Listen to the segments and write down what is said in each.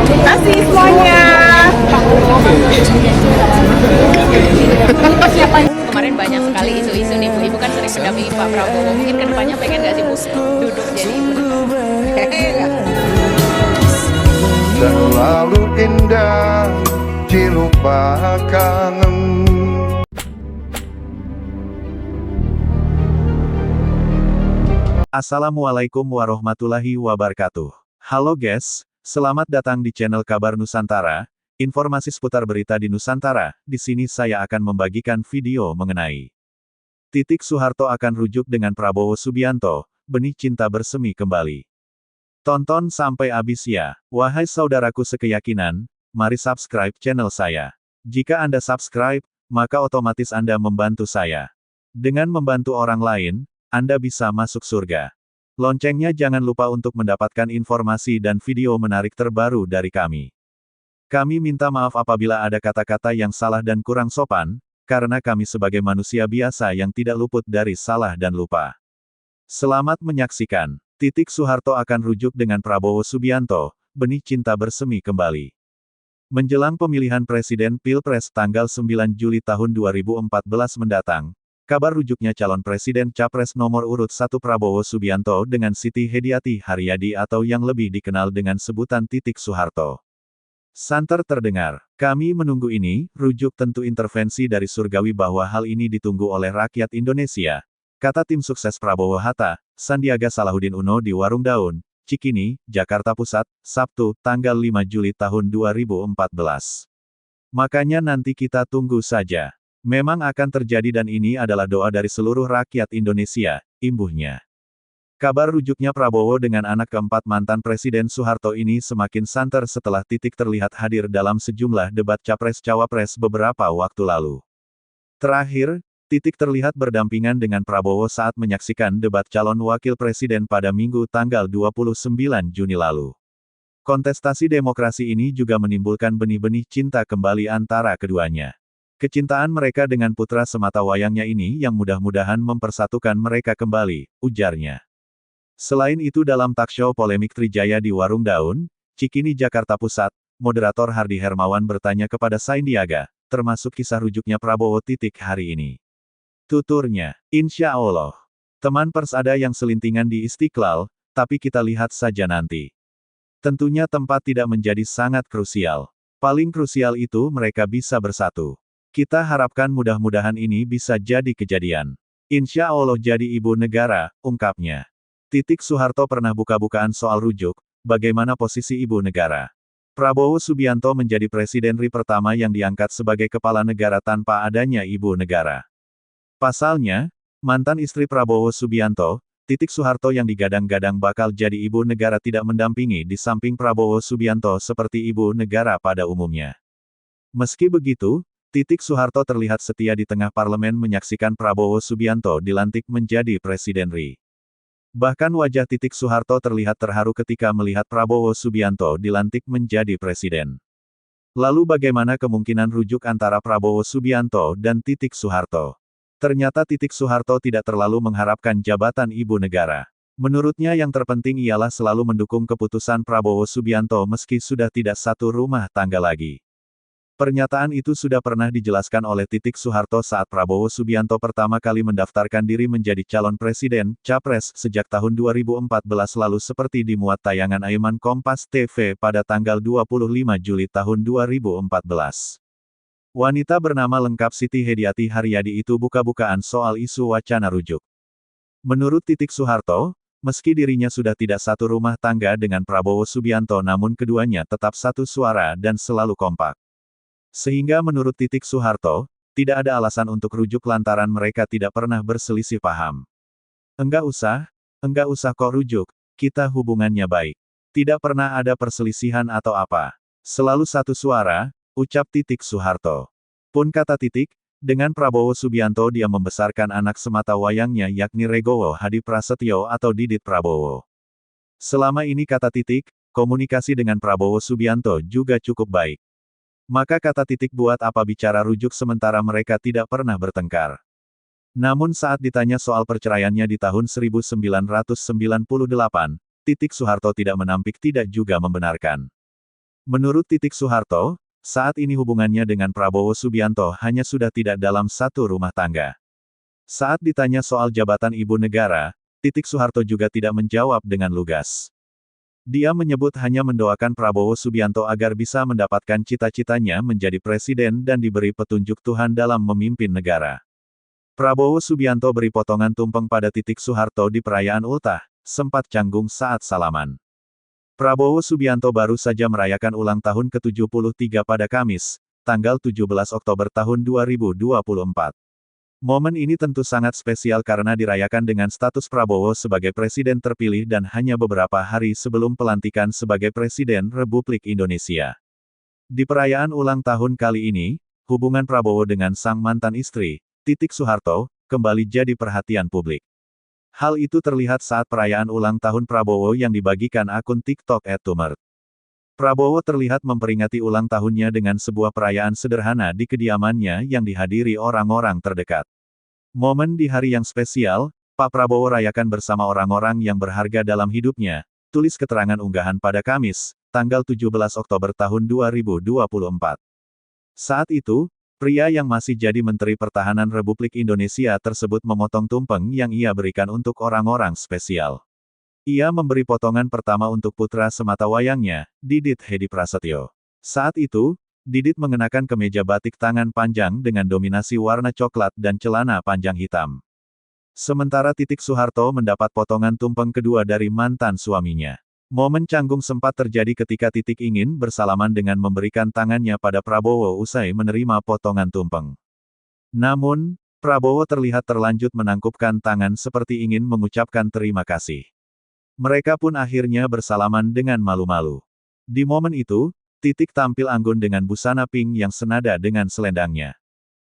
Kasih semuanya. Persiapan kemarin banyak sekali isu-isu nih Bu. Ibu kan sering mendampingi Pak Prabowo. Mungkin kedepannya pengen nggak sih Bu duduk jadi ibu negara? Selalu indah dilupakan. Assalamualaikum warahmatullahi wabarakatuh. Halo guys, selamat datang di channel Kabar Nusantara. Informasi seputar berita di Nusantara. Di sini saya akan membagikan video mengenai Titik Soeharto akan rujuk dengan Prabowo Subianto, benih cinta bersemi kembali. Tonton sampai habis ya. Wahai saudaraku sekeyakinan, mari subscribe channel saya. Jika Anda subscribe, maka otomatis Anda membantu saya. Dengan membantu orang lain, Anda bisa masuk surga. Loncengnya jangan lupa untuk mendapatkan informasi dan video menarik terbaru dari kami. Kami minta maaf apabila ada kata-kata yang salah dan kurang sopan, karena kami sebagai manusia biasa yang tidak luput dari salah dan lupa. Selamat menyaksikan. Titik Soeharto akan rujuk dengan Prabowo Subianto, benih cinta bersemi kembali. Menjelang pemilihan Presiden Pilpres tanggal 9 Juli tahun 2014 mendatang, kabar rujuknya calon Presiden Capres nomor urut 1 Prabowo Subianto dengan Siti Hediati Haryadi atau yang lebih dikenal dengan sebutan Titik Soeharto. Santer terdengar, kami menunggu ini, rujuk tentu intervensi dari surgawi bahwa hal ini ditunggu oleh rakyat Indonesia, kata tim sukses Prabowo Hatta, Sandiaga Salahuddin Uno di Warung Daun, Cikini, Jakarta Pusat, Sabtu, tanggal 5 Juli tahun 2014. Makanya nanti kita tunggu saja. Memang akan terjadi dan ini adalah doa dari seluruh rakyat Indonesia, imbuhnya. Kabar rujuknya Prabowo dengan anak keempat mantan Presiden Soeharto ini semakin santer setelah Titik terlihat hadir dalam sejumlah debat Capres-Cawapres beberapa waktu lalu. Terakhir, Titik terlihat berdampingan dengan Prabowo saat menyaksikan debat calon wakil presiden pada Minggu tanggal 29 Juni lalu. Kontestasi demokrasi ini juga menimbulkan benih-benih cinta kembali antara keduanya. Kecintaan mereka dengan putra semata wayangnya ini yang mudah-mudahan mempersatukan mereka kembali, ujarnya. Selain itu dalam talkshow polemik Trijaya di Warung Daun, Cikini Jakarta Pusat, moderator Hardi Hermawan bertanya kepada Sandiaga, termasuk kisah rujuknya Prabowo Titik hari ini. Tuturnya, insya Allah. Teman pers ada yang selintingan di Istiqlal, tapi kita lihat saja nanti. Tentunya tempat tidak menjadi sangat krusial. Paling krusial itu mereka bisa bersatu. Kita harapkan mudah-mudahan ini bisa jadi kejadian. Insya Allah jadi ibu negara, ungkapnya. Titik Soeharto pernah buka-bukaan soal rujuk, bagaimana posisi ibu negara. Prabowo Subianto menjadi presiden RI pertama yang diangkat sebagai kepala negara tanpa adanya ibu negara. Pasalnya, mantan istri Prabowo Subianto, Titik Soeharto yang digadang-gadang bakal jadi ibu negara tidak mendampingi di samping Prabowo Subianto seperti ibu negara pada umumnya. Meski begitu, Titik Soeharto terlihat setia di tengah parlemen menyaksikan Prabowo Subianto dilantik menjadi presiden RI. Bahkan wajah Titik Soeharto terlihat terharu ketika melihat Prabowo Subianto dilantik menjadi presiden. Lalu bagaimana kemungkinan rujuk antara Prabowo Subianto dan Titik Soeharto? Ternyata Titik Soeharto tidak terlalu mengharapkan jabatan ibu negara. Menurutnya yang terpenting ialah selalu mendukung keputusan Prabowo Subianto meski sudah tidak satu rumah tangga lagi. Pernyataan itu sudah pernah dijelaskan oleh Titik Soeharto saat Prabowo Subianto pertama kali mendaftarkan diri menjadi calon presiden, Capres, sejak tahun 2014 lalu seperti dimuat tayangan Aiman Kompas TV pada tanggal 25 Juli tahun 2014. Wanita bernama lengkap Siti Hediati Haryadi itu buka-bukaan soal isu wacana rujuk. Menurut Titik Soeharto, meski dirinya sudah tidak satu rumah tangga dengan Prabowo Subianto namun keduanya tetap satu suara dan selalu kompak. Sehingga menurut Titik Soeharto, tidak ada alasan untuk rujuk lantaran mereka tidak pernah berselisih paham. Enggak usah kok rujuk, kita hubungannya baik. Tidak pernah ada perselisihan atau apa. Selalu satu suara, ucap Titik Soeharto. Pun kata Titik, dengan Prabowo Subianto dia membesarkan anak semata wayangnya yakni Regowo Hadi Prasetyo atau Didit Prabowo. Selama ini kata Titik, komunikasi dengan Prabowo Subianto juga cukup baik. Maka kata Titik buat apa bicara rujuk sementara mereka tidak pernah bertengkar. Namun saat ditanya soal perceraiannya di tahun 1998, Titik Soeharto tidak menampik tidak juga membenarkan. Menurut Titik Soeharto, saat ini hubungannya dengan Prabowo Subianto hanya sudah tidak dalam satu rumah tangga. Saat ditanya soal jabatan ibu negara, Titik Soeharto juga tidak menjawab dengan lugas. Dia menyebut hanya mendoakan Prabowo Subianto agar bisa mendapatkan cita-citanya menjadi presiden dan diberi petunjuk Tuhan dalam memimpin negara. Prabowo Subianto beri potongan tumpeng pada Titik Soeharto di perayaan ultah, sempat canggung saat salaman. Prabowo Subianto baru saja merayakan ulang tahun ke-73 pada Kamis, tanggal 17 Oktober tahun 2024. Momen ini tentu sangat spesial karena dirayakan dengan status Prabowo sebagai presiden terpilih dan hanya beberapa hari sebelum pelantikan sebagai Presiden Republik Indonesia. Di perayaan ulang tahun kali ini, hubungan Prabowo dengan sang mantan istri, Titik Soeharto, kembali jadi perhatian publik. Hal itu terlihat saat perayaan ulang tahun Prabowo yang dibagikan akun TikTok @tumert. Prabowo terlihat memperingati ulang tahunnya dengan sebuah perayaan sederhana di kediamannya yang dihadiri orang-orang terdekat. Momen di hari yang spesial, Pak Prabowo rayakan bersama orang-orang yang berharga dalam hidupnya, tulis keterangan unggahan pada Kamis, tanggal 17 Oktober tahun 2024. Saat itu, pria yang masih jadi Menteri Pertahanan Republik Indonesia tersebut memotong tumpeng yang ia berikan untuk orang-orang spesial. Ia memberi potongan pertama untuk putra sematawayangnya, Didit Hedi Prasetyo. Saat itu, Didit mengenakan kemeja batik tangan panjang dengan dominasi warna coklat dan celana panjang hitam. Sementara Titik Soeharto mendapat potongan tumpeng kedua dari mantan suaminya. Momen canggung sempat terjadi ketika Titik ingin bersalaman dengan memberikan tangannya pada Prabowo usai menerima potongan tumpeng. Namun, Prabowo terlihat terlanjut menangkupkan tangan seperti ingin mengucapkan terima kasih. Mereka pun akhirnya bersalaman dengan malu-malu. Di momen itu, Titik tampil anggun dengan busana pink yang senada dengan selendangnya.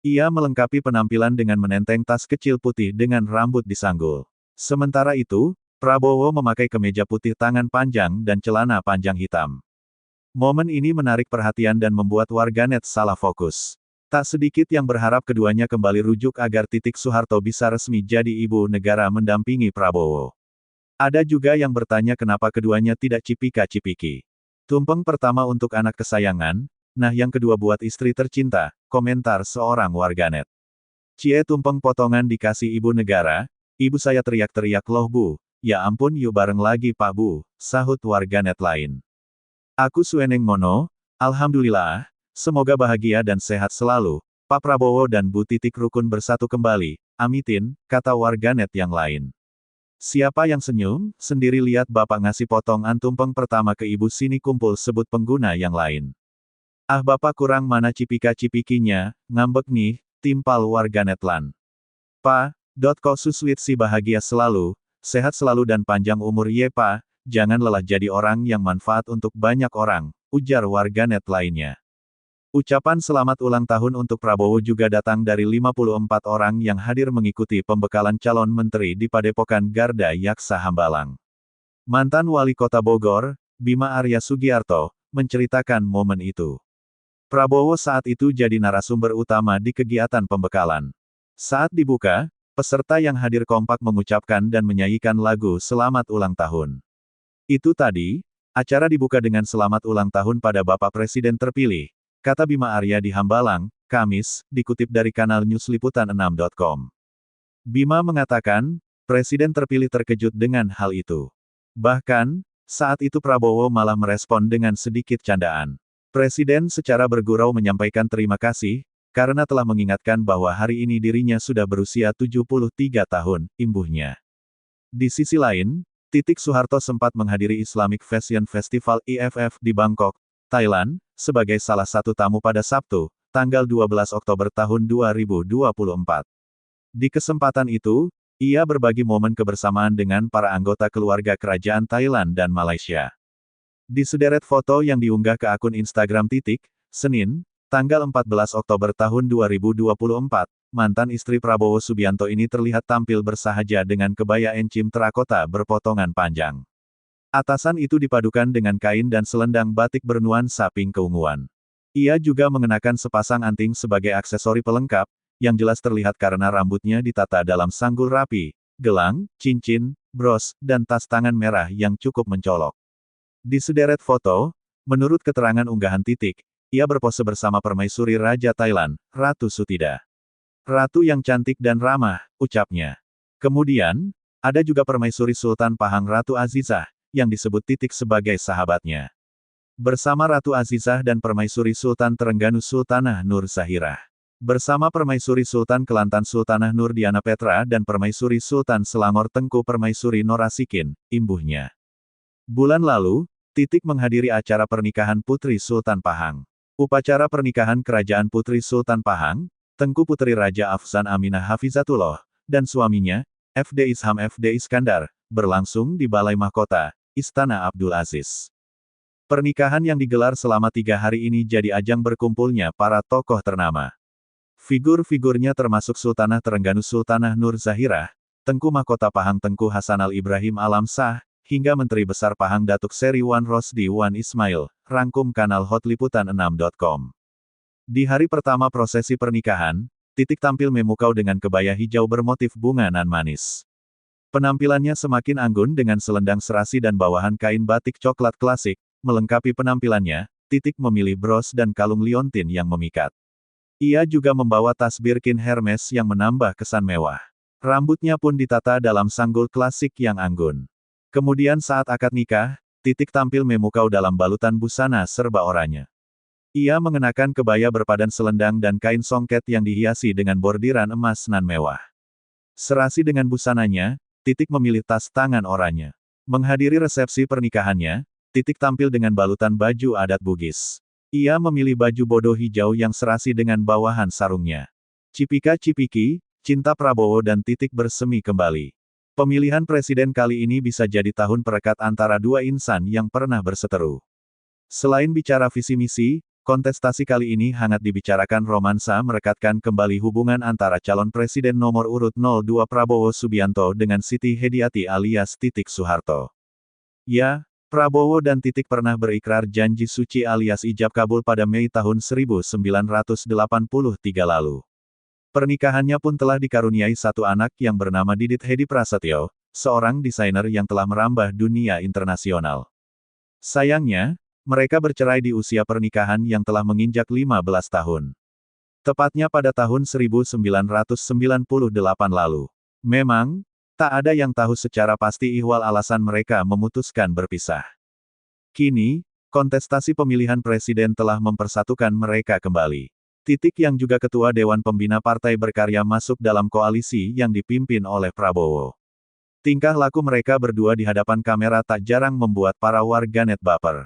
Ia melengkapi penampilan dengan menenteng tas kecil putih dengan rambut disanggul. Sementara itu, Prabowo memakai kemeja putih tangan panjang dan celana panjang hitam. Momen ini menarik perhatian dan membuat warganet salah fokus. Tak sedikit yang berharap keduanya kembali rujuk agar Titik Soeharto bisa resmi jadi ibu negara mendampingi Prabowo. Ada juga yang bertanya kenapa keduanya tidak cipika-cipiki. Tumpeng pertama untuk anak kesayangan, nah yang kedua buat istri tercinta, komentar seorang warganet. Cie tumpeng potongan dikasih ibu negara, ibu saya teriak-teriak loh bu. Ya ampun yuk bareng lagi Pak Bu, sahut warganet lain. Aku Sueneng Mono, alhamdulillah, semoga bahagia dan sehat selalu, Pak Prabowo dan Bu Titik rukun bersatu kembali, amitin, kata warganet yang lain. Siapa yang senyum, sendiri lihat Bapak ngasih potongan tumpeng pertama ke ibu sini kumpul sebut pengguna yang lain. Ah Bapak kurang mana cipika-cipikinya, ngambek nih, timpal warganet lan. Pa.ko suswit si bahagia selalu, sehat selalu dan panjang umur ye pa, jangan lelah jadi orang yang manfaat untuk banyak orang, ujar warganet lainnya. Ucapan selamat ulang tahun untuk Prabowo juga datang dari 54 orang yang hadir mengikuti pembekalan calon menteri di Padepokan Garda Yaksa Hambalang. Mantan Wali Kota Bogor, Bima Arya Sugiarto, menceritakan momen itu. Prabowo saat itu jadi narasumber utama di kegiatan pembekalan. Saat dibuka, peserta yang hadir kompak mengucapkan dan menyanyikan lagu Selamat Ulang Tahun. Itu tadi, acara dibuka dengan Selamat Ulang Tahun pada Bapak Presiden terpilih, kata Bima Arya di Hambalang, Kamis, dikutip dari kanal newsliputan6.com. Bima mengatakan, Presiden terpilih terkejut dengan hal itu. Bahkan, saat itu Prabowo malah merespon dengan sedikit candaan. Presiden secara bergurau menyampaikan terima kasih, karena telah mengingatkan bahwa hari ini dirinya sudah berusia 73 tahun, imbuhnya. Di sisi lain, Titik Soeharto sempat menghadiri Islamic Fashion Festival IFF di Bangkok, Thailand, sebagai salah satu tamu pada Sabtu, tanggal 12 Oktober tahun 2024. Di kesempatan itu, ia berbagi momen kebersamaan dengan para anggota keluarga kerajaan Thailand dan Malaysia. Di sederet foto yang diunggah ke akun Instagram Titik, Senin, tanggal 14 Oktober tahun 2024, mantan istri Prabowo Subianto ini terlihat tampil bersahaja dengan kebaya encim terakota berpotongan panjang. Atasan itu dipadukan dengan kain dan selendang batik bernuansa pink keunguan. Ia juga mengenakan sepasang anting sebagai aksesori pelengkap, yang jelas terlihat karena rambutnya ditata dalam sanggul rapi, gelang, cincin, bros, dan tas tangan merah yang cukup mencolok. Di sederet foto, Menurut keterangan unggahan Titik, ia berpose bersama permaisuri Raja Thailand, Ratu Sutida. Ratu yang cantik dan ramah, ucapnya. Kemudian, ada juga permaisuri Sultan Pahang Ratu Azizah, yang disebut Titik sebagai sahabatnya. Bersama Ratu Azizah dan permaisuri Sultan Terengganu Sultanah Nur Zahirah. Bersama permaisuri Sultan Kelantan Sultanah Nur Diana Petra dan permaisuri Sultan Selangor Tengku permaisuri Norasikin, imbuhnya. Bulan lalu, Titik menghadiri acara pernikahan Putri Sultan Pahang. Upacara pernikahan Kerajaan Putri Sultan Pahang, Tengku Putri Raja Afzan Aminah Hafizatullah, dan suaminya, FD Isham FD Iskandar, berlangsung di Balai Mahkota, Istana Abdul Aziz. Pernikahan yang digelar selama 3 hari ini jadi ajang berkumpulnya para tokoh ternama. Figur-figurnya termasuk Sultanah Terengganu Sultanah Nur Zahirah, Tengku Mahkota Pahang Tengku Hasanal Ibrahim Alam Shah, hingga Menteri Besar Pahang Datuk Seri Wan Rosdi Wan Ismail, rangkum kanal hotliputan6.com. Di hari pertama prosesi pernikahan, Titik tampil memukau dengan kebaya hijau bermotif bunga nan manis. Penampilannya semakin anggun dengan selendang serasi dan bawahan kain batik coklat klasik, melengkapi penampilannya, Titik memilih bros dan kalung liontin yang memikat. Ia juga membawa tas Birkin Hermes yang menambah kesan mewah. Rambutnya pun ditata dalam sanggul klasik yang anggun. Kemudian saat akad nikah, Titik tampil memukau dalam balutan busana serba oranye. Ia mengenakan kebaya berpadan selendang dan kain songket yang dihiasi dengan bordiran emas nan mewah. Serasi dengan busananya, Titik memilih tas tangan oranye. Menghadiri resepsi pernikahannya, Titik tampil dengan balutan baju adat Bugis. Ia memilih baju bodo hijau yang serasi dengan bawahan sarungnya. Cipika-cipiki, cinta Prabowo dan Titik bersemi kembali. Pemilihan presiden kali ini bisa jadi tahun perekat antara dua insan yang pernah berseteru. Selain bicara visi misi, kontestasi kali ini hangat dibicarakan romansa merekatkan kembali hubungan antara calon presiden nomor urut 02 Prabowo Subianto dengan Siti Hediati alias Titik Soeharto. Ya, Prabowo dan Titik pernah berikrar janji suci alias ijab kabul pada Mei tahun 1983 lalu. Pernikahannya pun telah dikaruniai satu anak yang bernama Didit Hedi Prasetyo, seorang desainer yang telah merambah dunia internasional. Sayangnya, mereka bercerai di usia pernikahan yang telah menginjak 15 tahun. Tepatnya pada tahun 1998 lalu. Memang, tak ada yang tahu secara pasti ihwal alasan mereka memutuskan berpisah. Kini, kontestasi pemilihan presiden telah mempersatukan mereka kembali. Titik yang juga ketua Dewan Pembina Partai Berkarya masuk dalam koalisi yang dipimpin oleh Prabowo. Tingkah laku mereka berdua di hadapan kamera tak jarang membuat para warganet baper.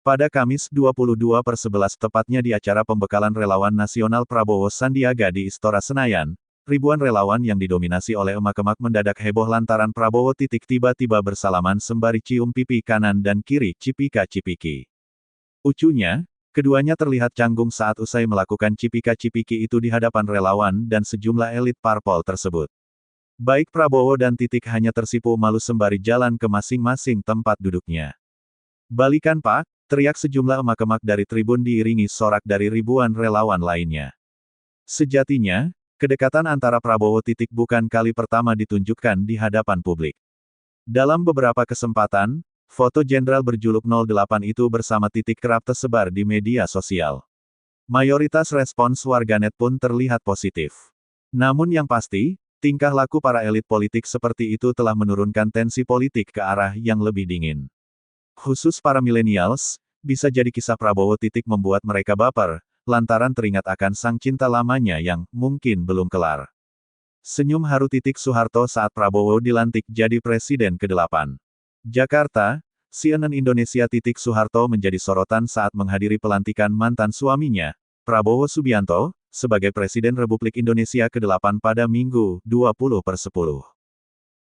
Pada Kamis 22/11 tepatnya di acara pembekalan relawan nasional Prabowo Sandiaga di Istora Senayan, ribuan relawan yang didominasi oleh emak-emak mendadak heboh lantaran Prabowo Titik tiba-tiba bersalaman sembari cium pipi kanan dan kiri cipika-cipiki. Ucunya, keduanya terlihat canggung saat usai melakukan cipika-cipiki itu di hadapan relawan dan sejumlah elit parpol tersebut. Baik Prabowo dan Titik hanya tersipu malu sembari jalan ke masing-masing tempat duduknya. "Balikan Pak!" teriak sejumlah emak-emak dari tribun diiringi sorak dari ribuan relawan lainnya. Sejatinya, kedekatan antara Prabowo Titik bukan kali pertama ditunjukkan di hadapan publik. Dalam beberapa kesempatan, foto jenderal berjuluk 08 itu bersama Titik kerap tersebar di media sosial. Mayoritas respons warganet pun terlihat positif. Namun yang pasti, tingkah laku para elit politik seperti itu telah menurunkan tensi politik ke arah yang lebih dingin. Khusus para millennials, bisa jadi kisah Prabowo Titik membuat mereka baper, lantaran teringat akan sang cinta lamanya yang mungkin belum kelar. Senyum haru Titik Soeharto saat Prabowo dilantik jadi presiden ke-8. Jakarta, CNN Indonesia. Titik Soeharto menjadi sorotan saat menghadiri pelantikan mantan suaminya, Prabowo Subianto, sebagai Presiden Republik Indonesia ke-8 pada Minggu, 20/10.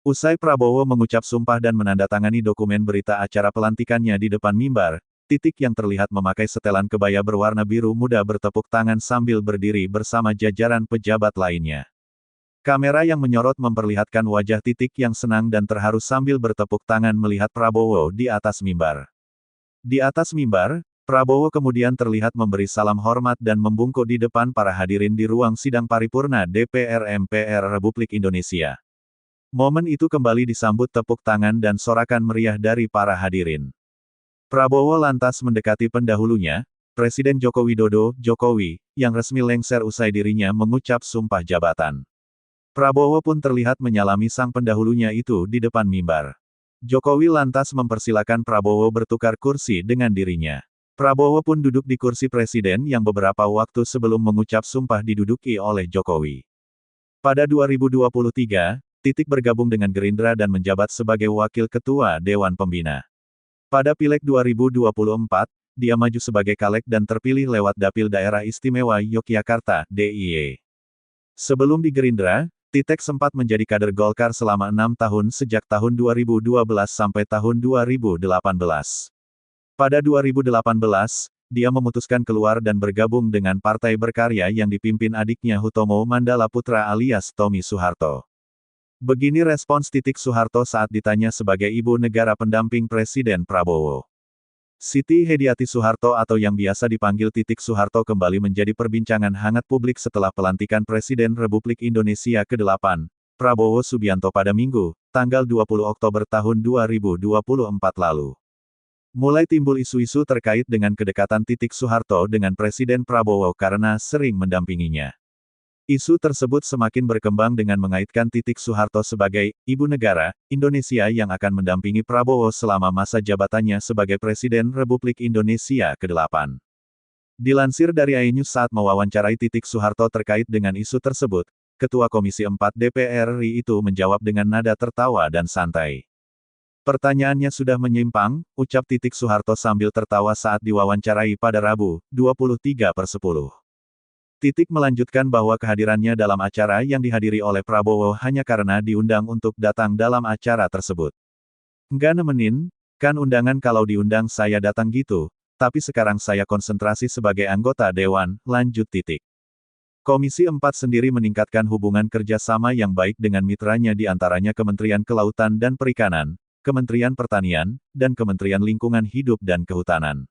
Usai Prabowo mengucap sumpah dan menandatangani dokumen berita acara pelantikannya di depan mimbar, Titik yang terlihat memakai setelan kebaya berwarna biru muda bertepuk tangan sambil berdiri bersama jajaran pejabat lainnya. Kamera yang menyorot memperlihatkan wajah Titik yang senang dan terharu sambil bertepuk tangan melihat Prabowo di atas mimbar. Di atas mimbar, Prabowo kemudian terlihat memberi salam hormat dan membungkuk di depan para hadirin di ruang sidang paripurna DPR MPR Republik Indonesia. Momen itu kembali disambut tepuk tangan dan sorakan meriah dari para hadirin. Prabowo lantas mendekati pendahulunya, Presiden Joko Widodo, Jokowi, yang resmi lengser usai dirinya mengucap sumpah jabatan. Prabowo pun terlihat menyalami sang pendahulunya itu di depan mimbar. Jokowi lantas mempersilakan Prabowo bertukar kursi dengan dirinya. Prabowo pun duduk di kursi presiden yang beberapa waktu sebelum mengucap sumpah diduduki oleh Jokowi. Pada 2023, Titik bergabung dengan Gerindra dan menjabat sebagai Wakil Ketua Dewan Pembina. Pada Pileg 2024, dia maju sebagai caleg dan terpilih lewat Dapil Daerah Istimewa Yogyakarta, DIY. Sebelum di Gerindra, Titik sempat menjadi kader Golkar selama 6 tahun sejak tahun 2012 sampai tahun 2018. Pada 2018, dia memutuskan keluar dan bergabung dengan Partai Berkarya yang dipimpin adiknya Hutomo Mandala Putra alias Tommy Soeharto. Begini respons Titik Soeharto saat ditanya sebagai ibu negara pendamping Presiden Prabowo. Siti Hediati Soeharto atau yang biasa dipanggil Titik Soeharto kembali menjadi perbincangan hangat publik setelah pelantikan Presiden Republik Indonesia ke-8, Prabowo Subianto pada Minggu, tanggal 20 Oktober tahun 2024 lalu. Mulai timbul isu-isu terkait dengan kedekatan Titik Soeharto dengan Presiden Prabowo karena sering mendampinginya. Isu tersebut semakin berkembang dengan mengaitkan Titik Soeharto sebagai ibu negara Indonesia yang akan mendampingi Prabowo selama masa jabatannya sebagai Presiden Republik Indonesia ke-8. Dilansir dari iNews saat mewawancarai Titik Soeharto terkait dengan isu tersebut, Ketua Komisi 4 DPR RI itu menjawab dengan nada tertawa dan santai. Pertanyaannya sudah menyimpang, ucap Titik Soeharto sambil tertawa saat diwawancarai pada Rabu, 23/10. Titik melanjutkan bahwa kehadirannya dalam acara yang dihadiri oleh Prabowo hanya karena diundang untuk datang dalam acara tersebut. Nggak nemenin, kan undangan kalau diundang saya datang gitu, tapi sekarang saya konsentrasi sebagai anggota Dewan, lanjut Titik. Komisi 4 sendiri meningkatkan hubungan kerjasama yang baik dengan mitranya di antaranya Kementerian Kelautan dan Perikanan, Kementerian Pertanian, dan Kementerian Lingkungan Hidup dan Kehutanan.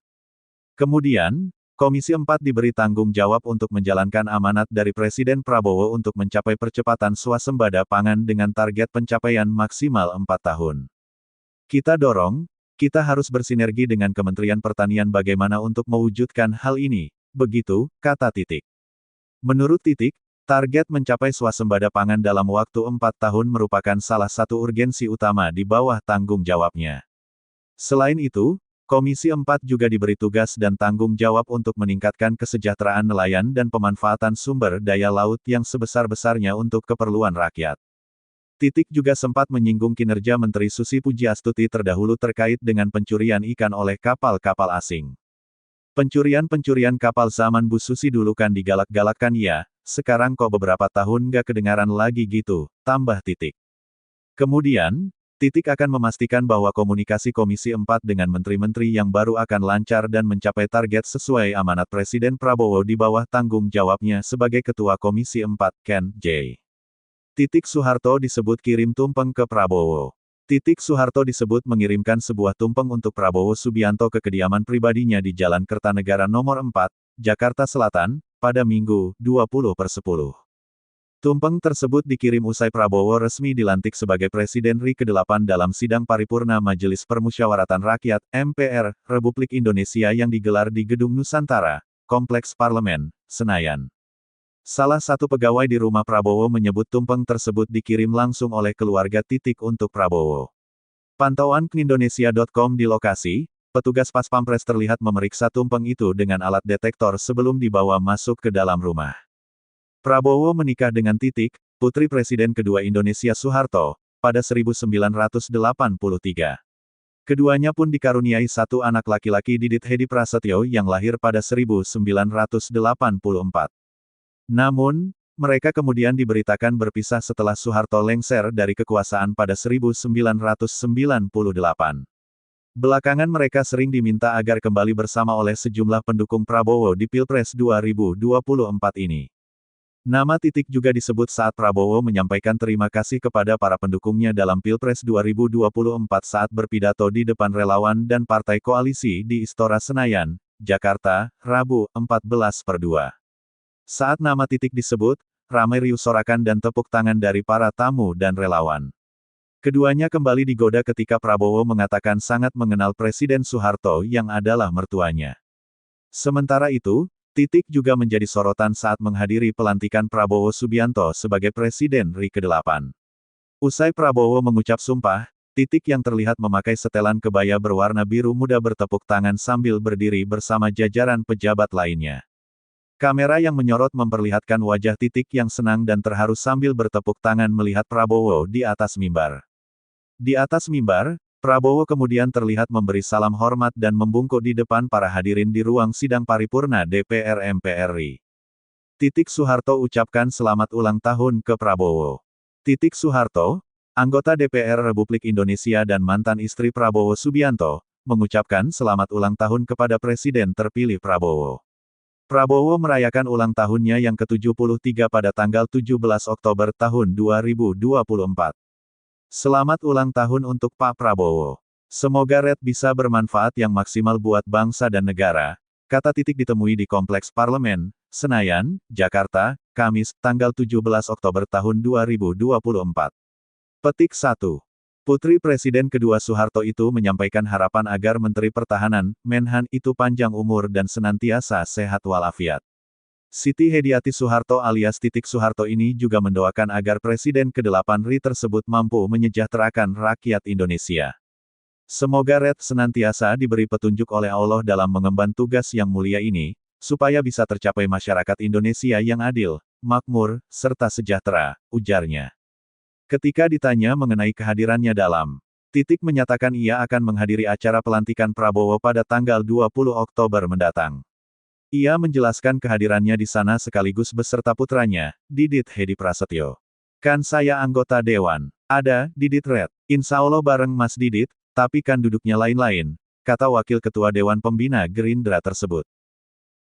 Kemudian, Komisi 4 diberi tanggung jawab untuk menjalankan amanat dari Presiden Prabowo untuk mencapai percepatan swasembada pangan dengan target pencapaian maksimal 4 tahun. Kita dorong, kita harus bersinergi dengan Kementerian Pertanian bagaimana untuk mewujudkan hal ini, begitu, kata Titik. Menurut Titik, target mencapai swasembada pangan dalam waktu 4 tahun merupakan salah satu urgensi utama di bawah tanggung jawabnya. Selain itu, Komisi 4 juga diberi tugas dan tanggung jawab untuk meningkatkan kesejahteraan nelayan dan pemanfaatan sumber daya laut yang sebesar-besarnya untuk keperluan rakyat. Titik juga sempat menyinggung kinerja Menteri Susi Pujiastuti terdahulu terkait dengan pencurian ikan oleh kapal-kapal asing. Pencurian kapal zaman Bu Susi dulu kan digalak-galakkan ya, sekarang kok beberapa tahun nggak kedengaran lagi gitu, tambah Titik. Kemudian, Titik akan memastikan bahwa komunikasi Komisi 4 dengan menteri-menteri yang baru akan lancar dan mencapai target sesuai amanat Presiden Prabowo di bawah tanggung jawabnya sebagai Ketua Komisi 4, Ken J. Titik Soeharto disebut kirim tumpeng ke Prabowo. Titik Soeharto disebut mengirimkan sebuah tumpeng untuk Prabowo Subianto ke kediaman pribadinya di Jalan Kertanegara Nomor 4, Jakarta Selatan, pada Minggu, 20/10. Tumpeng tersebut dikirim usai Prabowo resmi dilantik sebagai Presiden RI ke-8 dalam sidang paripurna Majelis Permusyawaratan Rakyat, MPR, Republik Indonesia yang digelar di Gedung Nusantara, Kompleks Parlemen, Senayan. Salah satu pegawai di rumah Prabowo menyebut tumpeng tersebut dikirim langsung oleh keluarga Titik untuk Prabowo. Pantauan knindonesia.com di lokasi, petugas Pas Pampres terlihat memeriksa tumpeng itu dengan alat detektor sebelum dibawa masuk ke dalam rumah. Prabowo menikah dengan Titik, putri Presiden kedua Indonesia Soeharto, pada 1983. Keduanya pun dikaruniai satu anak laki-laki Didit Hedi Prasetyo yang lahir pada 1984. Namun, mereka kemudian diberitakan berpisah setelah Soeharto lengser dari kekuasaan pada 1998. Belakangan mereka sering diminta agar kembali bersama oleh sejumlah pendukung Prabowo di Pilpres 2024 ini. Nama Titik juga disebut saat Prabowo menyampaikan terima kasih kepada para pendukungnya dalam Pilpres 2024 saat berpidato di depan relawan dan partai koalisi di Istora Senayan, Jakarta, Rabu, 14/2. Saat nama Titik disebut, ramai riuh sorakan dan tepuk tangan dari para tamu dan relawan. Keduanya kembali digoda ketika Prabowo mengatakan sangat mengenal Presiden Soeharto yang adalah mertuanya. Sementara itu, Titik juga menjadi sorotan saat menghadiri pelantikan Prabowo Subianto sebagai Presiden RI ke-8. Usai Prabowo mengucap sumpah, Titik yang terlihat memakai setelan kebaya berwarna biru muda bertepuk tangan sambil berdiri bersama jajaran pejabat lainnya. Kamera yang menyorot memperlihatkan wajah Titik yang senang dan terharu sambil bertepuk tangan melihat Prabowo di atas mimbar. Di atas mimbar, Prabowo kemudian terlihat memberi salam hormat dan membungkuk di depan para hadirin di ruang sidang paripurna DPR MPR RI. Titik Soeharto ucapkan selamat ulang tahun ke Prabowo. Titik Soeharto, anggota DPR Republik Indonesia dan mantan istri Prabowo Subianto, mengucapkan selamat ulang tahun kepada Presiden terpilih Prabowo. Prabowo merayakan ulang tahunnya yang ke-73 pada tanggal 17 Oktober tahun 2024. Selamat ulang tahun untuk Pak Prabowo. Semoga Red bisa bermanfaat yang maksimal buat bangsa dan negara, kata Titik ditemui di Kompleks Parlemen, Senayan, Jakarta, Kamis, tanggal 17 Oktober tahun 2024. Petik 1. Putri Presiden kedua Soeharto itu menyampaikan harapan agar Menteri Pertahanan, Menhan, itu panjang umur dan senantiasa sehat walafiat. Siti Hediati Soeharto alias Titik Soeharto ini juga mendoakan agar Presiden ke-8 RI tersebut mampu menyejahterakan rakyat Indonesia. Semoga Red senantiasa diberi petunjuk oleh Allah dalam mengemban tugas yang mulia ini, supaya bisa tercapai masyarakat Indonesia yang adil, makmur, serta sejahtera, ujarnya. Ketika ditanya mengenai kehadirannya dalam, Titik menyatakan ia akan menghadiri acara pelantikan Prabowo pada tanggal 20 Oktober mendatang. Ia menjelaskan kehadirannya di sana sekaligus beserta putranya, Didit Hedi Prasetyo. Kan saya anggota Dewan. Ada, Didit Red. Insya Allah bareng Mas Didit, tapi kan duduknya lain-lain, kata Wakil Ketua Dewan Pembina Gerindra tersebut.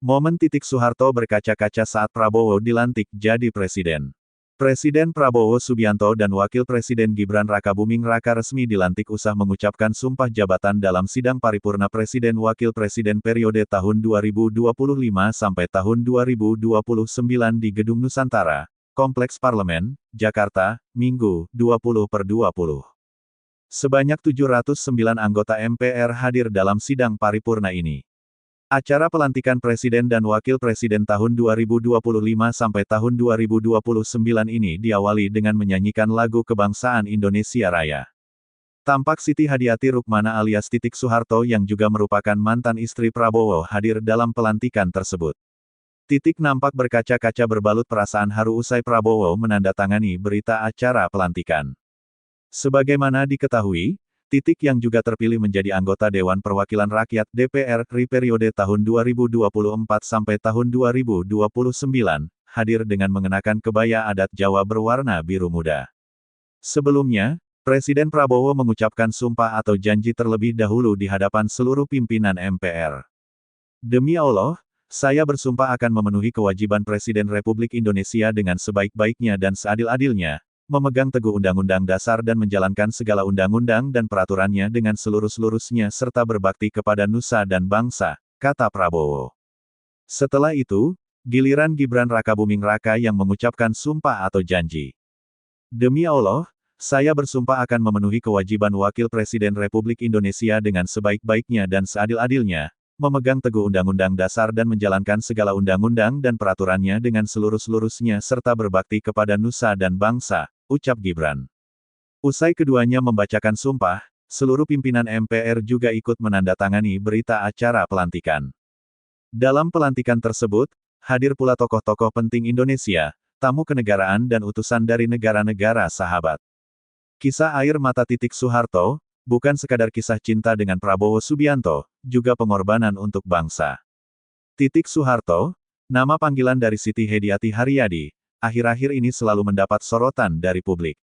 Momen Titik Soeharto berkaca-kaca saat Prabowo dilantik jadi Presiden. Presiden Prabowo Subianto dan Wakil Presiden Gibran Rakabuming Raka resmi dilantik usah mengucapkan sumpah jabatan dalam sidang paripurna Presiden Wakil Presiden periode tahun 2025 sampai tahun 2029 di Gedung Nusantara, Kompleks Parlemen, Jakarta, Minggu, 20/20. Sebanyak 709 anggota MPR hadir dalam sidang paripurna ini. Acara pelantikan Presiden dan Wakil Presiden tahun 2025 sampai tahun 2029 ini diawali dengan menyanyikan lagu kebangsaan Indonesia Raya. Tampak Siti Hadiati Rukmana alias Titik Soeharto yang juga merupakan mantan istri Prabowo hadir dalam pelantikan tersebut. Titik nampak berkaca-kaca berbalut perasaan haru usai Prabowo menandatangani berita acara pelantikan. Sebagaimana diketahui, Titik yang juga terpilih menjadi anggota Dewan Perwakilan Rakyat DPR RI periode tahun 2024 sampai tahun 2029, hadir dengan mengenakan kebaya adat Jawa berwarna biru muda. Sebelumnya, Presiden Prabowo mengucapkan sumpah atau janji terlebih dahulu di hadapan seluruh pimpinan MPR. Demi Allah, saya bersumpah akan memenuhi kewajiban Presiden Republik Indonesia dengan sebaik-baiknya dan seadil-adilnya, memegang teguh Undang-Undang Dasar dan menjalankan segala undang-undang dan peraturannya dengan seluruh-seluruhnya serta berbakti kepada nusa dan bangsa, kata Prabowo. Setelah itu, giliran Gibran Rakabuming Raka yang mengucapkan sumpah atau janji. Demi Allah, saya bersumpah akan memenuhi kewajiban Wakil Presiden Republik Indonesia dengan sebaik-baiknya dan seadil-adilnya, memegang teguh Undang-Undang Dasar dan menjalankan segala undang-undang dan peraturannya dengan seluruh-seluruhnya serta berbakti kepada nusa dan bangsa, ucap Gibran. Usai keduanya membacakan sumpah, seluruh pimpinan MPR juga ikut menandatangani berita acara pelantikan. Dalam pelantikan tersebut, hadir pula tokoh-tokoh penting Indonesia, tamu kenegaraan dan utusan dari negara-negara sahabat. Kisah air mata Titik Soeharto, bukan sekadar kisah cinta dengan Prabowo Subianto, juga pengorbanan untuk bangsa. Titik Soeharto, nama panggilan dari Siti Hediati Haryadi, akhir-akhir ini selalu mendapat sorotan dari publik.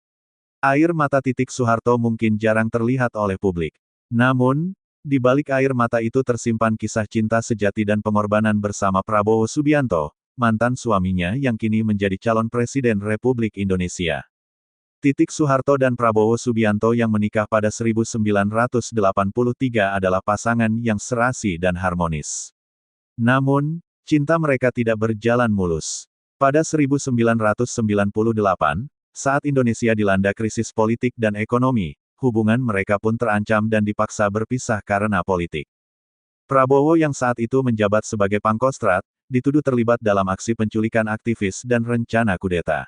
Air mata Titik Soeharto mungkin jarang terlihat oleh publik. Namun, di balik air mata itu tersimpan kisah cinta sejati dan pengorbanan bersama Prabowo Subianto, mantan suaminya yang kini menjadi calon Presiden Republik Indonesia. Titik Soeharto dan Prabowo Subianto yang menikah pada 1983 adalah pasangan yang serasi dan harmonis. Namun, cinta mereka tidak berjalan mulus. Pada 1998, Saat Indonesia dilanda krisis politik dan ekonomi, hubungan mereka pun terancam dan dipaksa berpisah karena politik. Prabowo yang saat itu menjabat sebagai Pangkostrat, dituduh terlibat dalam aksi penculikan aktivis dan rencana kudeta.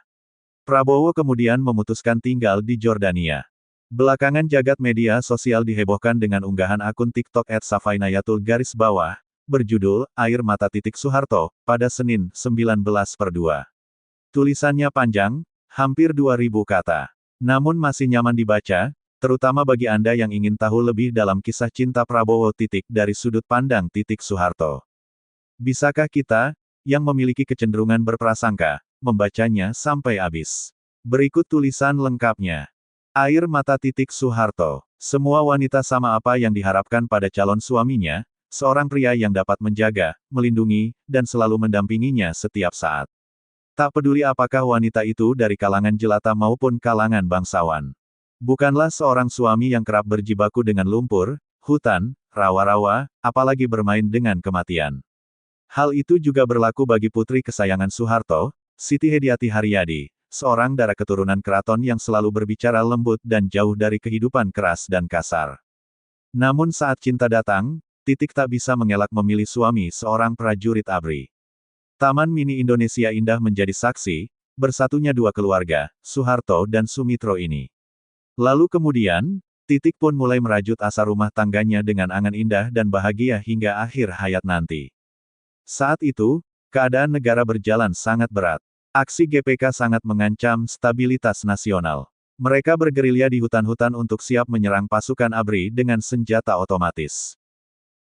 Prabowo kemudian memutuskan tinggal di Jordania. Belakangan jagat media sosial dihebohkan dengan unggahan akun TikTok @safainayatul berjudul, Air Mata Soeharto, pada Senin, 19/2. Tulisannya panjang, hampir 2000 kata. Namun masih nyaman dibaca, terutama bagi Anda yang ingin tahu lebih dalam kisah cinta Prabowo dari sudut pandang Soeharto. Bisakah kita, yang memiliki kecenderungan berprasangka, membacanya sampai habis? Berikut tulisan lengkapnya. Air Mata Soeharto. Semua wanita sama apa yang diharapkan pada calon suaminya, seorang pria yang dapat menjaga, melindungi, dan selalu mendampinginya setiap saat. Tak peduli apakah wanita itu dari kalangan jelata maupun kalangan bangsawan. Bukanlah seorang suami yang kerap berjibaku dengan lumpur, hutan, rawa-rawa, apalagi bermain dengan kematian. Hal itu juga berlaku bagi putri kesayangan Soeharto, Siti Hediati Haryadi, seorang darah keturunan keraton yang selalu berbicara lembut dan jauh dari kehidupan keras dan kasar. Namun saat cinta datang, tak bisa mengelak memilih suami seorang prajurit ABRI. Taman Mini Indonesia Indah menjadi saksi, bersatunya dua keluarga, Soeharto dan Sumitro ini. Lalu kemudian, pun mulai merajut asa rumah tangganya dengan angan indah dan bahagia hingga akhir hayat nanti. Saat itu, keadaan negara berjalan sangat berat. Aksi GPK sangat mengancam stabilitas nasional. Mereka bergerilya di hutan-hutan untuk siap menyerang pasukan ABRI dengan senjata otomatis.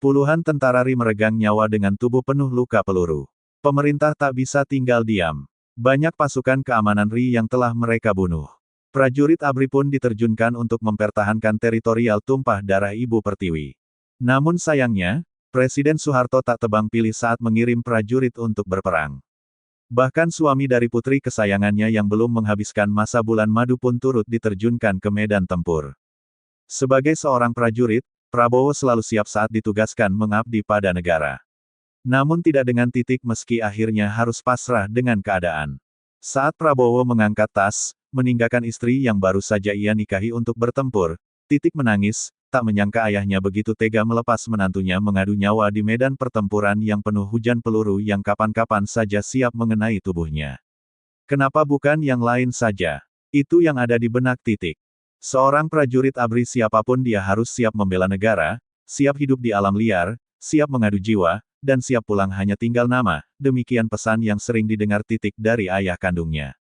Puluhan tentara RI meregang nyawa dengan tubuh penuh luka peluru. Pemerintah tak bisa tinggal diam. Banyak pasukan keamanan RI yang telah mereka bunuh. Prajurit ABRI pun diterjunkan untuk mempertahankan teritorial tumpah darah Ibu Pertiwi. Namun sayangnya, Presiden Soeharto tak tebang pilih saat mengirim prajurit untuk berperang. Bahkan suami dari putri kesayangannya yang belum menghabiskan masa bulan madu pun turut diterjunkan ke medan tempur. Sebagai seorang prajurit, Prabowo selalu siap saat ditugaskan mengabdi pada negara. Namun tidak dengan meski akhirnya harus pasrah dengan keadaan. Saat Prabowo mengangkat tas, meninggalkan istri yang baru saja ia nikahi untuk bertempur, menangis, tak menyangka ayahnya begitu tega melepas menantunya mengadu nyawa di medan pertempuran yang penuh hujan peluru yang kapan-kapan saja siap mengenai tubuhnya. Kenapa bukan yang lain saja? Itu yang ada di benak Seorang prajurit ABRI siapapun dia harus siap membela negara, siap hidup di alam liar, siap mengadu jiwa, dan siap pulang hanya tinggal nama, demikian pesan yang sering didengar dari ayah kandungnya.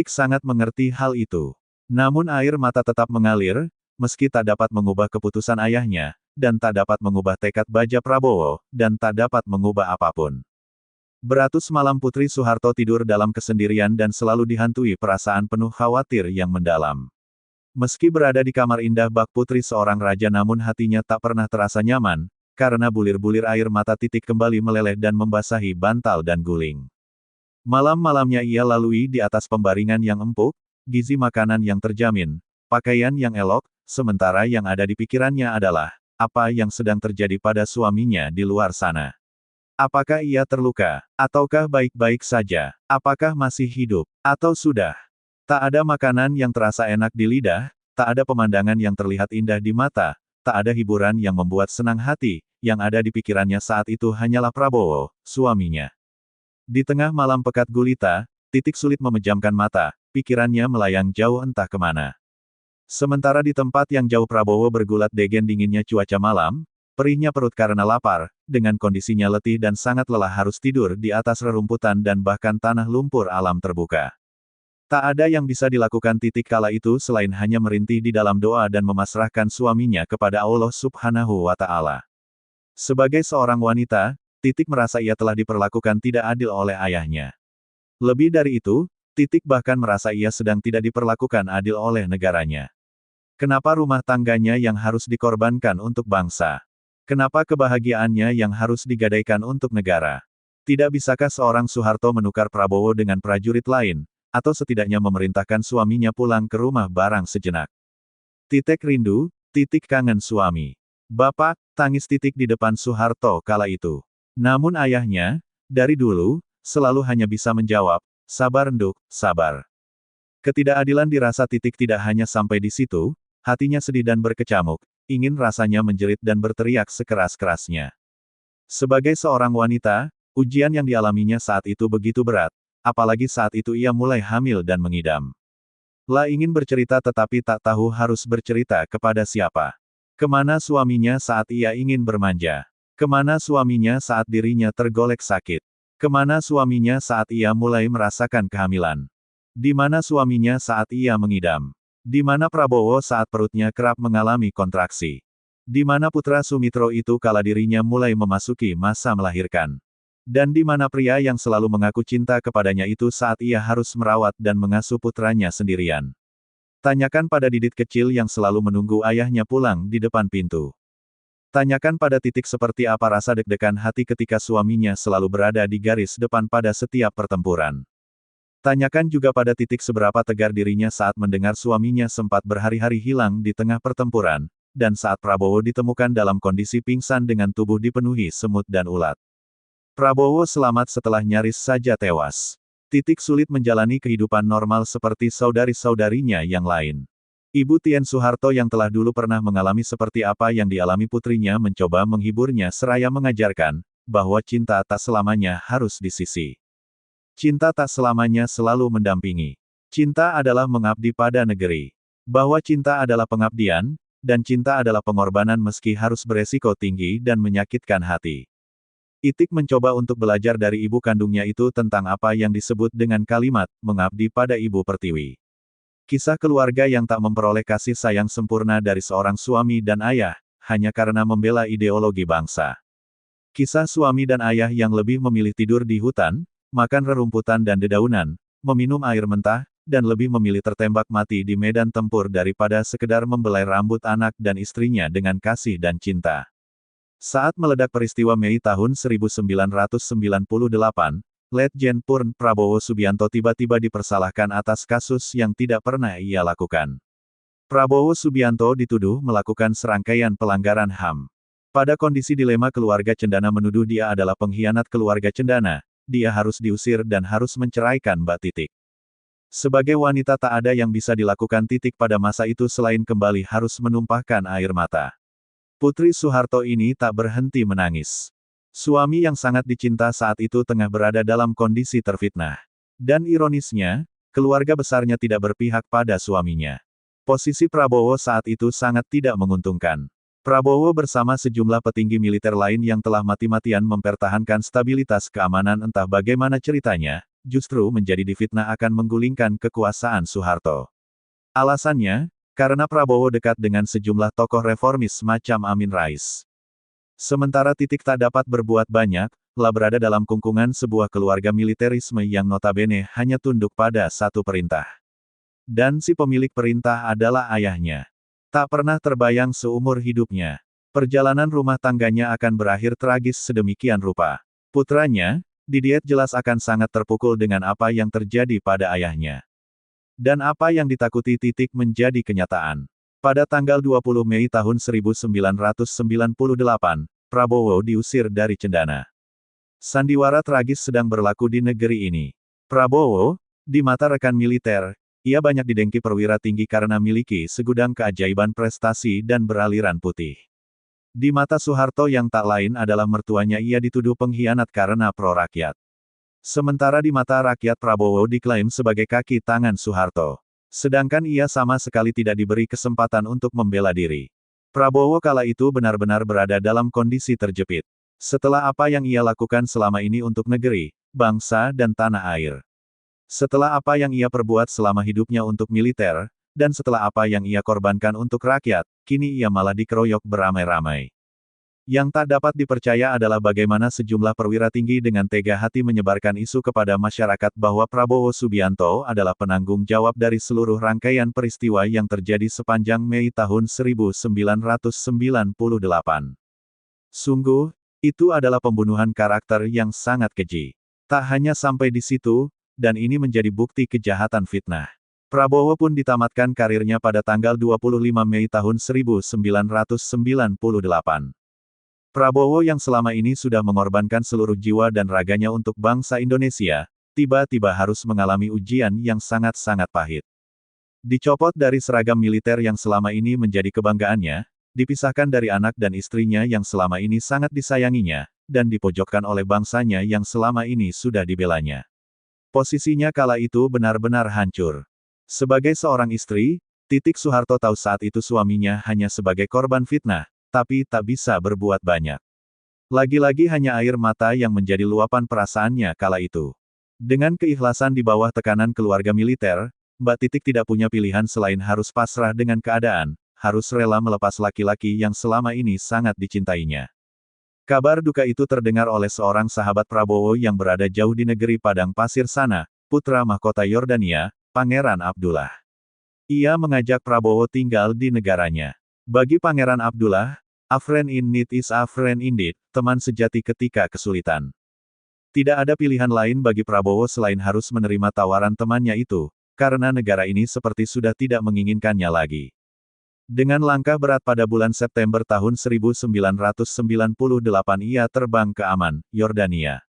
Sangat mengerti hal itu. Namun air mata tetap mengalir, meski tak dapat mengubah keputusan ayahnya, dan tak dapat mengubah tekad baja Prabowo, dan tak dapat mengubah apapun. Beratus malam Putri Soeharto tidur dalam kesendirian dan selalu dihantui perasaan penuh khawatir yang mendalam. Meski berada di kamar indah bak putri seorang raja namun hatinya tak pernah terasa nyaman, karena bulir-bulir air mata kembali meleleh dan membasahi bantal dan guling. Malam-malamnya ia lalui di atas pembaringan yang empuk, gizi makanan yang terjamin, pakaian yang elok, sementara yang ada di pikirannya adalah, apa yang sedang terjadi pada suaminya di luar sana. Apakah ia terluka? Ataukah baik-baik saja? Apakah masih hidup? Atau sudah? Tak ada makanan yang terasa enak di lidah, tak ada pemandangan yang terlihat indah di mata, tak ada hiburan yang membuat senang hati, yang ada di pikirannya saat itu hanyalah Prabowo, suaminya. Di tengah malam pekat gulita, sulit memejamkan mata, pikirannya melayang jauh entah kemana. Sementara di tempat yang jauh Prabowo bergulat degen dinginnya cuaca malam, perihnya perut karena lapar, dengan kondisinya letih dan sangat lelah harus tidur di atas rerumputan dan bahkan tanah lumpur alam terbuka. Tak ada yang bisa dilakukan kala itu selain hanya merintih di dalam doa dan memasrahkan suaminya kepada Allah Subhanahu wa Ta'ala. Sebagai seorang wanita, merasa ia telah diperlakukan tidak adil oleh ayahnya. Lebih dari itu, bahkan merasa ia sedang tidak diperlakukan adil oleh negaranya. Kenapa rumah tangganya yang harus dikorbankan untuk bangsa? Kenapa kebahagiaannya yang harus digadaikan untuk negara? Tidak bisakah seorang Soeharto menukar Prabowo dengan prajurit lain, atau setidaknya memerintahkan suaminya pulang ke rumah barang sejenak? Rindu, kangen suami. Bapak, tangis di depan Soeharto kala itu. Namun ayahnya, dari dulu, selalu hanya bisa menjawab, sabar nduk, sabar. Ketidakadilan dirasa Titik tidak hanya sampai di situ, hatinya sedih dan berkecamuk, ingin rasanya menjerit dan berteriak sekeras-kerasnya. Sebagai seorang wanita, ujian yang dialaminya saat itu begitu berat, apalagi saat itu ia mulai hamil dan mengidam. La ingin bercerita tetapi tak tahu harus bercerita kepada siapa. Kemana suaminya saat ia ingin bermanja? Kemana suaminya saat dirinya tergolek sakit? Kemana suaminya saat ia mulai merasakan kehamilan? Di mana suaminya saat ia mengidam? Di mana Prabowo saat perutnya kerap mengalami kontraksi? Di mana putra Sumitro itu kala dirinya mulai memasuki masa melahirkan? Dan di mana pria yang selalu mengaku cinta kepadanya itu saat ia harus merawat dan mengasuh putranya sendirian? Tanyakan pada Didit kecil yang selalu menunggu ayahnya pulang di depan pintu. Tanyakan pada Titik seperti apa rasa deg-degan hati ketika suaminya selalu berada di garis depan pada setiap pertempuran. Tanyakan juga pada Titik seberapa tegar dirinya saat mendengar suaminya sempat berhari-hari hilang di tengah pertempuran, dan saat Prabowo ditemukan dalam kondisi pingsan dengan tubuh dipenuhi semut dan ulat. Prabowo selamat setelah nyaris saja tewas. Titik sulit menjalani kehidupan normal seperti saudari-saudarinya yang lain. Ibu Tien Soeharto yang telah dulu pernah mengalami seperti apa yang dialami putrinya mencoba menghiburnya seraya mengajarkan, bahwa cinta tak selamanya harus di sisi. Cinta tak selamanya selalu mendampingi. Cinta adalah mengabdi pada negeri. Bahwa cinta adalah pengabdian, dan cinta adalah pengorbanan meski harus beresiko tinggi dan menyakitkan hati. Itik mencoba untuk belajar dari ibu kandungnya itu tentang apa yang disebut dengan kalimat, mengabdi pada Ibu Pertiwi. Kisah keluarga yang tak memperoleh kasih sayang sempurna dari seorang suami dan ayah, hanya karena membela ideologi bangsa. Kisah suami dan ayah yang lebih memilih tidur di hutan, makan rerumputan dan dedaunan, meminum air mentah, dan lebih memilih tertembak mati di medan tempur daripada sekedar membelai rambut anak dan istrinya dengan kasih dan cinta. Saat meledak peristiwa Mei tahun 1998, Letjen Purn Prabowo Subianto tiba-tiba dipersalahkan atas kasus yang tidak pernah ia lakukan. Prabowo Subianto dituduh melakukan serangkaian pelanggaran HAM. Pada kondisi dilema keluarga Cendana menuduh dia adalah pengkhianat keluarga Cendana, dia harus diusir dan harus menceraikan Mbak Titik. Sebagai wanita tak ada yang bisa dilakukan Titik pada masa itu selain kembali harus menumpahkan air mata. Putri Soeharto ini tak berhenti menangis. Suami yang sangat dicinta saat itu tengah berada dalam kondisi terfitnah. Dan ironisnya, keluarga besarnya tidak berpihak pada suaminya. Posisi Prabowo saat itu sangat tidak menguntungkan. Prabowo bersama sejumlah petinggi militer lain yang telah mati-matian mempertahankan stabilitas keamanan entah bagaimana ceritanya, justru menjadi difitnah akan menggulingkan kekuasaan Soeharto. Alasannya, karena Prabowo dekat dengan sejumlah tokoh reformis semacam Amin Rais. Sementara Titik tak dapat berbuat banyak, lah berada dalam kungkungan sebuah keluarga militerisme yang notabene hanya tunduk pada satu perintah. Dan si pemilik perintah adalah ayahnya. Tak pernah terbayang seumur hidupnya. Perjalanan rumah tangganya akan berakhir tragis sedemikian rupa. Putranya, Didiet jelas akan sangat terpukul dengan apa yang terjadi pada ayahnya. Dan apa yang ditakuti Titik menjadi kenyataan. Pada tanggal 20 Mei tahun 1998, Prabowo diusir dari Cendana. Sandiwara tragis sedang berlaku di negeri ini. Prabowo, di mata rekan militer, ia banyak didengki perwira tinggi karena miliki segudang keajaiban prestasi dan beraliran putih. Di mata Soeharto yang tak lain adalah mertuanya ia dituduh pengkhianat karena pro-rakyat. Sementara di mata rakyat Prabowo diklaim sebagai kaki tangan Soeharto. Sedangkan ia sama sekali tidak diberi kesempatan untuk membela diri. Prabowo kala itu benar-benar berada dalam kondisi terjepit. Setelah apa yang ia lakukan selama ini untuk negeri, bangsa dan tanah air. Setelah apa yang ia perbuat selama hidupnya untuk militer, dan setelah apa yang ia korbankan untuk rakyat, kini ia malah dikeroyok beramai-ramai. Yang tak dapat dipercaya adalah bagaimana sejumlah perwira tinggi dengan tega hati menyebarkan isu kepada masyarakat bahwa Prabowo Subianto adalah penanggung jawab dari seluruh rangkaian peristiwa yang terjadi sepanjang Mei tahun 1998. Sungguh, itu adalah pembunuhan karakter yang sangat keji. Tak hanya sampai di situ, dan ini menjadi bukti kejahatan fitnah. Prabowo pun ditamatkan karirnya pada tanggal 25 Mei tahun 1998. Prabowo yang selama ini sudah mengorbankan seluruh jiwa dan raganya untuk bangsa Indonesia, tiba-tiba harus mengalami ujian yang sangat-sangat pahit. Dicopot dari seragam militer yang selama ini menjadi kebanggaannya, dipisahkan dari anak dan istrinya yang selama ini sangat disayanginya, dan dipojokkan oleh bangsanya yang selama ini sudah dibelanya. Posisinya kala itu benar-benar hancur. Sebagai seorang istri, Titik Soeharto tahu saat itu suaminya hanya sebagai korban fitnah, tapi tak bisa berbuat banyak. Lagi-lagi hanya air mata yang menjadi luapan perasaannya kala itu. Dengan keikhlasan di bawah tekanan keluarga militer, Mbak Titik tidak punya pilihan selain harus pasrah dengan keadaan, harus rela melepas laki-laki yang selama ini sangat dicintainya. Kabar duka itu terdengar oleh seorang sahabat Prabowo yang berada jauh di negeri Padang Pasir sana, putra mahkota Yordania, Pangeran Abdullah. Ia mengajak Prabowo tinggal di negaranya. Bagi Pangeran Abdullah, a friend in need is a friend indeed, teman sejati ketika kesulitan. Tidak ada pilihan lain bagi Prabowo selain harus menerima tawaran temannya itu, karena negara ini seperti sudah tidak menginginkannya lagi. Dengan langkah berat pada bulan September tahun 1998 ia terbang ke Amman, Yordania.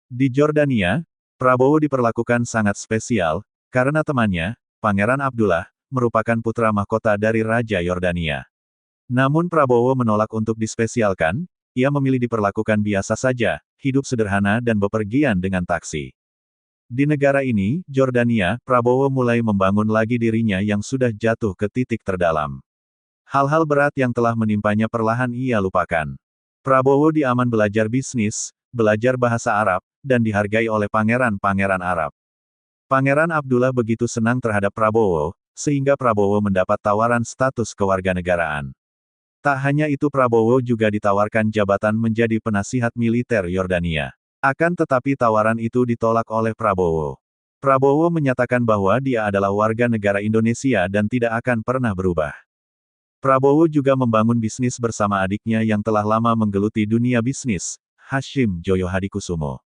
Di Jordania, Prabowo diperlakukan sangat spesial, karena temannya, Pangeran Abdullah, merupakan putra mahkota dari Raja Yordania. Namun Prabowo menolak untuk dispesialkan, ia memilih diperlakukan biasa saja, hidup sederhana dan bepergian dengan taksi. Di negara ini, Jordania, Prabowo mulai membangun lagi dirinya yang sudah jatuh ke titik terdalam. Hal-hal berat yang telah menimpanya perlahan ia lupakan. Prabowo di Amman belajar bisnis, belajar bahasa Arab, dan dihargai oleh pangeran-pangeran Arab. Pangeran Abdullah begitu senang terhadap Prabowo, sehingga Prabowo mendapat tawaran status kewarganegaraan. Tak hanya itu Prabowo juga ditawarkan jabatan menjadi penasihat militer Yordania. Akan tetapi tawaran itu ditolak oleh Prabowo. Prabowo menyatakan bahwa dia adalah warga negara Indonesia dan tidak akan pernah berubah. Prabowo juga membangun bisnis bersama adiknya yang telah lama menggeluti dunia bisnis, Hashim Joyo Hadikusumo.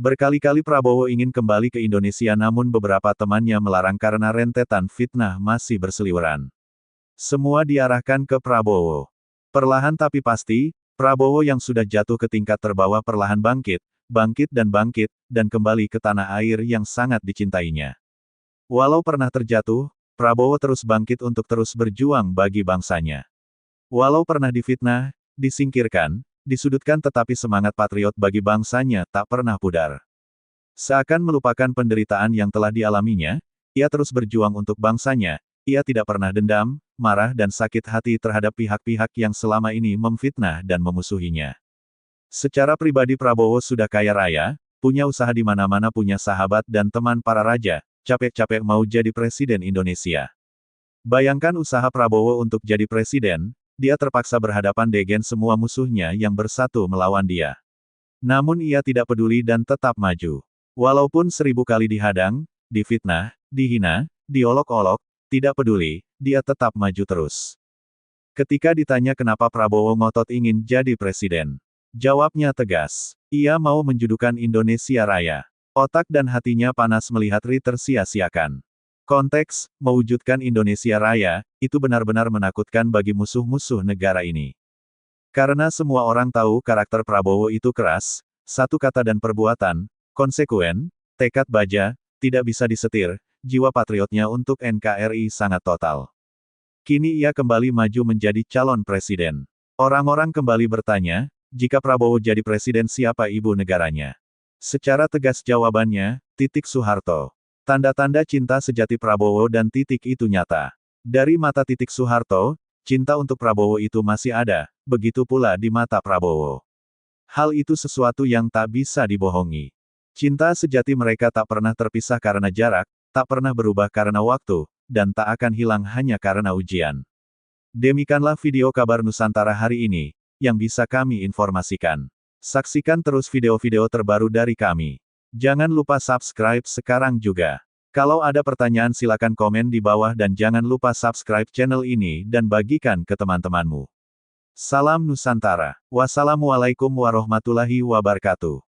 Berkali-kali Prabowo ingin kembali ke Indonesia namun beberapa temannya melarang karena rentetan fitnah masih berseliweran. Semua diarahkan ke Prabowo. Perlahan tapi pasti, Prabowo yang sudah jatuh ke tingkat terbawah perlahan bangkit, dan kembali ke tanah air yang sangat dicintainya. Walau pernah terjatuh, Prabowo terus bangkit untuk terus berjuang bagi bangsanya. Walau pernah difitnah, disingkirkan, disudutkan tetapi semangat patriot bagi bangsanya tak pernah pudar. Seakan melupakan penderitaan yang telah dialaminya, ia terus berjuang untuk bangsanya, ia tidak pernah dendam, marah dan sakit hati terhadap pihak-pihak yang selama ini memfitnah dan memusuhinya. Secara pribadi Prabowo sudah kaya raya, punya usaha di mana-mana punya sahabat dan teman para raja, capek-capek mau jadi presiden Indonesia. Bayangkan usaha Prabowo untuk jadi presiden, dia terpaksa berhadapan dengan semua musuhnya yang bersatu melawan dia. Namun ia tidak peduli dan tetap maju. Walaupun 1000 kali dihadang, difitnah, dihina, diolok-olok, tidak peduli, dia tetap maju terus. Ketika ditanya kenapa Prabowo ngotot ingin jadi presiden, jawabnya tegas. Ia mau menjudukan Indonesia Raya. Otak dan hatinya panas melihat RI tersia-siakan. Konteks, mewujudkan Indonesia Raya, itu benar-benar menakutkan bagi musuh-musuh negara ini. Karena semua orang tahu karakter Prabowo itu keras, satu kata dan perbuatan, konsekuen, tekad baja, tidak bisa disetir, jiwa patriotnya untuk NKRI sangat total. Kini ia kembali maju menjadi calon presiden. Orang-orang kembali bertanya, jika Prabowo jadi presiden siapa ibu negaranya? Secara tegas jawabannya, Titik Soeharto. Tanda-tanda cinta sejati Prabowo dan Titik itu nyata. Dari mata Titik Soeharto, cinta untuk Prabowo itu masih ada, begitu pula di mata Prabowo. Hal itu sesuatu yang tak bisa dibohongi. Cinta sejati mereka tak pernah terpisah karena jarak, tak pernah berubah karena waktu, dan tak akan hilang hanya karena ujian. Demikianlah video kabar Nusantara hari ini, yang bisa kami informasikan. Saksikan terus video-video terbaru dari kami. Jangan lupa subscribe sekarang juga. Kalau ada pertanyaan silakan komen di bawah dan jangan lupa subscribe channel ini dan bagikan ke teman-temanmu. Salam Nusantara. Wassalamualaikum warahmatullahi wabarakatuh.